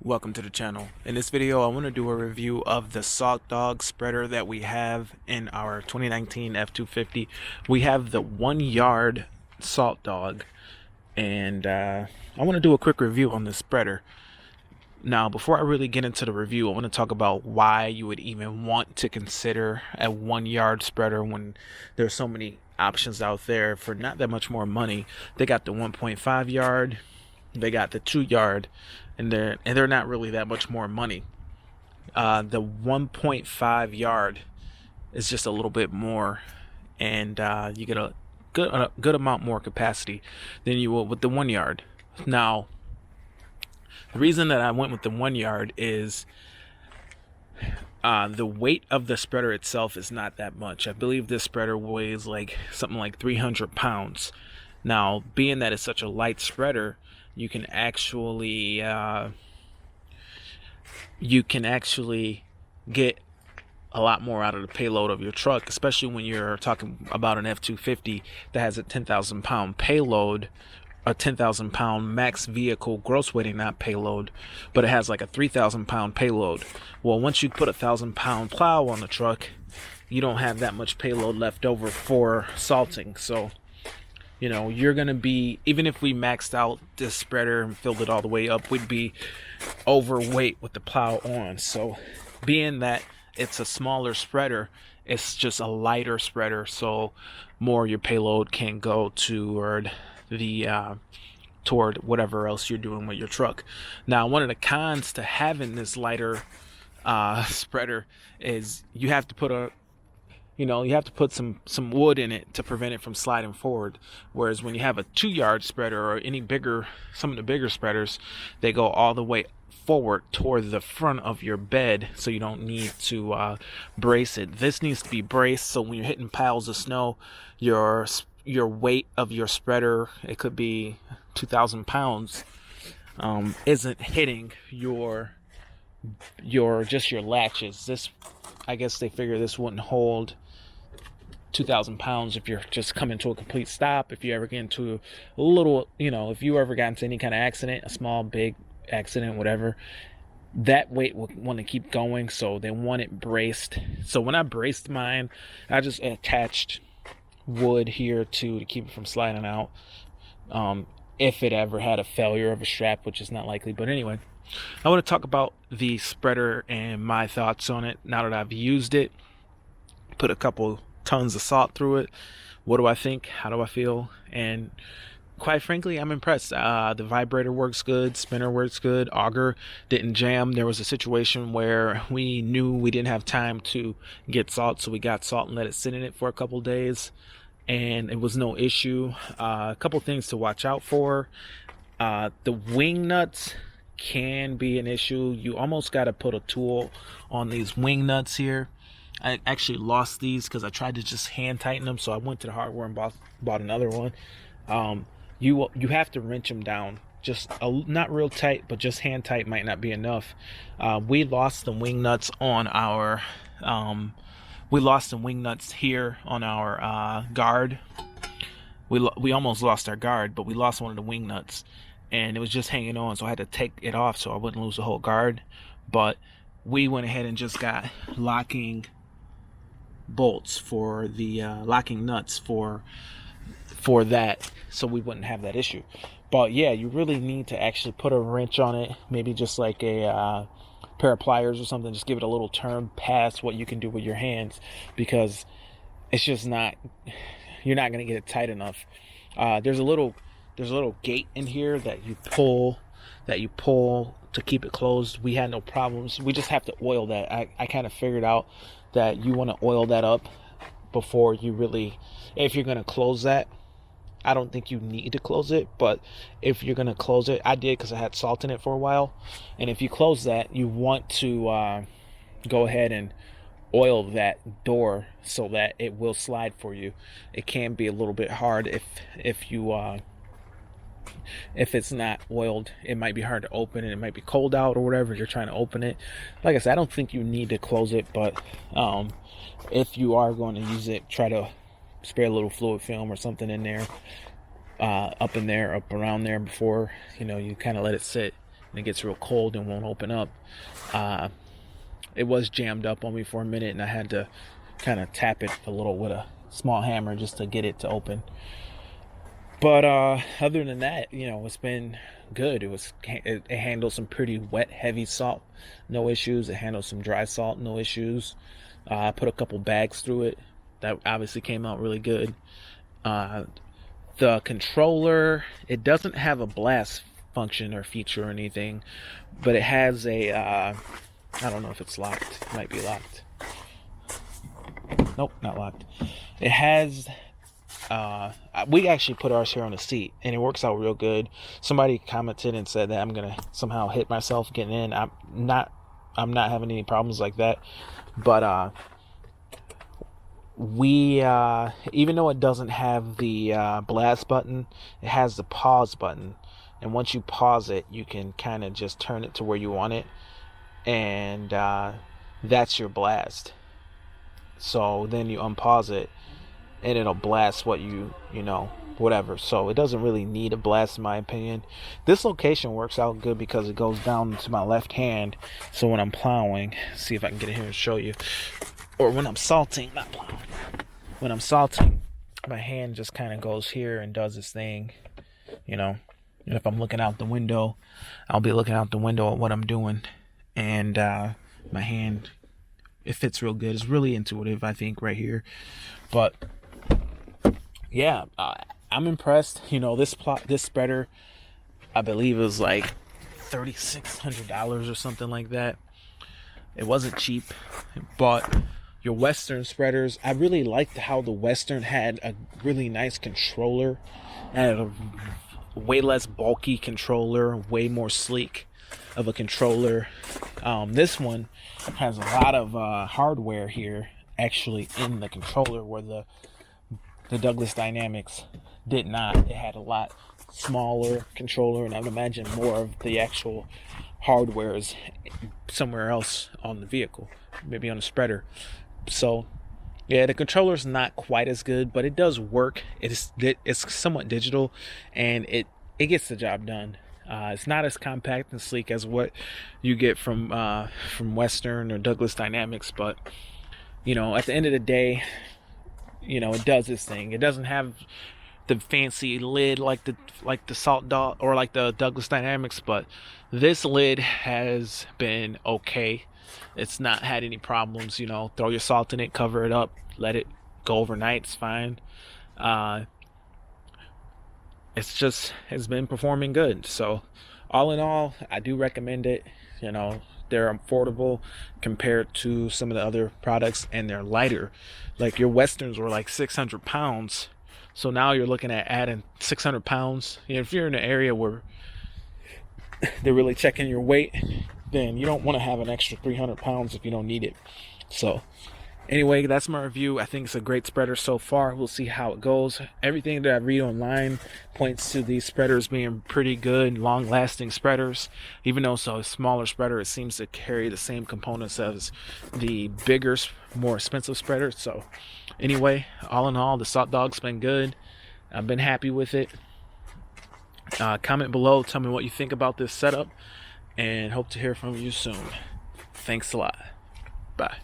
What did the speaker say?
Welcome to the channel. In this video I want to do a review of the SaltDogg spreader that we have in our 2019 F250. We have the 1 yard SaltDogg, and I want to do a quick review on this spreader. Now before I really get into the review, I want to talk about why you would even want to consider a 1 yard spreader when there's so many options out there for not that much more money. They got the 1.5 yard, they got the 2 yard, and they're not really that much more money. The 1.5 yard is just a little bit more, and you get a good amount more capacity than you will with the 1 yard. Now, the reason that I went with the 1 yard is the weight of the spreader itself is not that much. I believe this spreader weighs like something like 300 pounds. Now, being that it's such a light spreader, you can actually get a lot more out of the payload of your truck, especially when you're talking about an F250 that has a 10,000 pound payload, a 10,000 pound max vehicle gross weighting, not payload, but it has like a 3,000 pound payload. Well, once you put a 1,000 pound plow on the truck, you don't have that much payload left over for salting. So you know, you're going to be, even if we maxed out this spreader and filled it all the way up, we'd be overweight with the plow on. So being that it's a smaller spreader, it's just a lighter spreader, so more of your payload can go toward whatever else you're doing with your truck. Now, one of the cons to having this lighter spreader is you have to put some wood in it to prevent it from sliding forward. Whereas when you have a 2 yard spreader or some of the bigger spreaders, they go all the way forward toward the front of your bed, so you don't need to brace it. This needs to be braced, so when you're hitting piles of snow, your weight of your spreader, it could be 2,000 pounds, isn't hitting your latches. This, I guess they figure this wouldn't hold 2,000 pounds if you're just coming to a complete stop. If you ever get into a little, if you ever got into any kind of accident, a small, big accident, whatever, that weight will want to keep going, so they want it braced. So when I braced mine, I just attached wood here to keep it from sliding out, if it ever had a failure of a strap, which is not likely. But anyway, I want to talk about the spreader and my thoughts on it now that I've used it, put a couple tons of salt through it. What do I think? How do I feel? And quite frankly, I'm impressed. The vibrator works good, spinner works good, auger didn't jam. There was a situation where we knew we didn't have time to get salt, so we got salt and let it sit in it for a couple days, and it was no issue. A couple things to watch out for. The wing nuts can be an issue. You almost got to put a tool on these wing nuts here. I actually lost these because I tried to just hand tighten them, so I went to the hardware and bought another one. You have to wrench them down, just not real tight, but just hand tight might not be enough. We lost the wing nuts on our here on our guard. We almost lost our guard, but we lost one of the wing nuts, and it was just hanging on, so I had to take it off so I wouldn't lose the whole guard. But we went ahead and just got locking bolts for the locking nuts for that, so we wouldn't have that issue. But yeah, you really need to actually put a wrench on it, maybe just like a pair of pliers or something. Just give it a little turn past what you can do with your hands, because it's just not, you're not going to get it tight enough. There's a little gate in here that you pull to keep it closed. We had no problems. We just have to oil that. I kind of figured out that you want to oil that up before you really, if you're going to close that. I don't think you need to close it, but if you're going to close it, I did because I had salt in it for a while. And if you close that, you want to go ahead and oil that door so that it will slide for you. It can be a little bit hard if it's not oiled. It might be hard to open, and it might be cold out or whatever you're trying to open it. Like I said, I don't think you need to close it, but if you are going to use it, try to spray a little fluid film or something in there, up around there before you kind of let it sit and it gets real cold and won't open up. It was jammed up on me for a minute, and I had to kind of tap it a little with a small hammer just to get it to open. But other than that, it's been good. It handled some pretty wet, heavy salt, no issues. It handled some dry salt, no issues. I put a couple bags through it. That obviously came out really good. The controller, it doesn't have a blast function or feature or anything, but it has a, I don't know if it's locked. It might be locked. Nope, not locked. It has, we actually put ours here on the seat, and it works out real good. Somebody commented and said that I'm gonna somehow hit myself getting in. I'm not having any problems like that. But we even though it doesn't have the blast button, it has the pause button, and once you pause it, you can kind of just turn it to where you want it, and that's your blast. So then you unpause it, and it'll blast what whatever. So it doesn't really need a blast, in my opinion. This location works out good because it goes down to my left hand. So when I'm plowing, see if I can get in here and show you, or when I'm salting, not plowing, when I'm salting, my hand just kind of goes here and does this thing, and if I'm looking out the window, I'll be looking out the window at what I'm doing, and my hand, it fits real good. It's really intuitive, I think, right here. But yeah, I'm impressed. This spreader, I believe, was like $3,600 or something like that. It wasn't cheap. But your Western spreaders, I really liked how the Western had a really nice controller, and a way less bulky controller, way more sleek of a controller. This one has a lot of hardware here actually in the controller, where the Douglas Dynamics did not. It had a lot smaller controller, and I would imagine more of the actual hardware is somewhere else on the vehicle, maybe on the spreader. So yeah, the controller's not quite as good, but it does work. It's somewhat digital, and it gets the job done. It's not as compact and sleek as what you get from Western or Douglas Dynamics, but at the end of the day, it does this thing. It doesn't have the fancy lid like the SaltDogg or like the Douglas Dynamics, but this lid has been okay. It's not had any problems. Throw your salt in it, cover it up, let it go overnight. It's fine. It's been performing good. So all in all, I do recommend it. They're affordable compared to some of the other products, and they're lighter. Like your Westerns were like 600 pounds. So now you're looking at adding 600 pounds. If you're in an area where they're really checking your weight, then you don't want to have an extra 300 pounds if you don't need it. So anyway, that's my review. I think it's a great spreader so far. We'll see how it goes. Everything that I read online points to these spreaders being pretty good, long-lasting spreaders. Even though it's a smaller spreader, it seems to carry the same components as the bigger, more expensive spreaders. So anyway, all in all, the SaltDogg's been good. I've been happy with it. Comment below, tell me what you think about this setup, and hope to hear from you soon. Thanks a lot. Bye.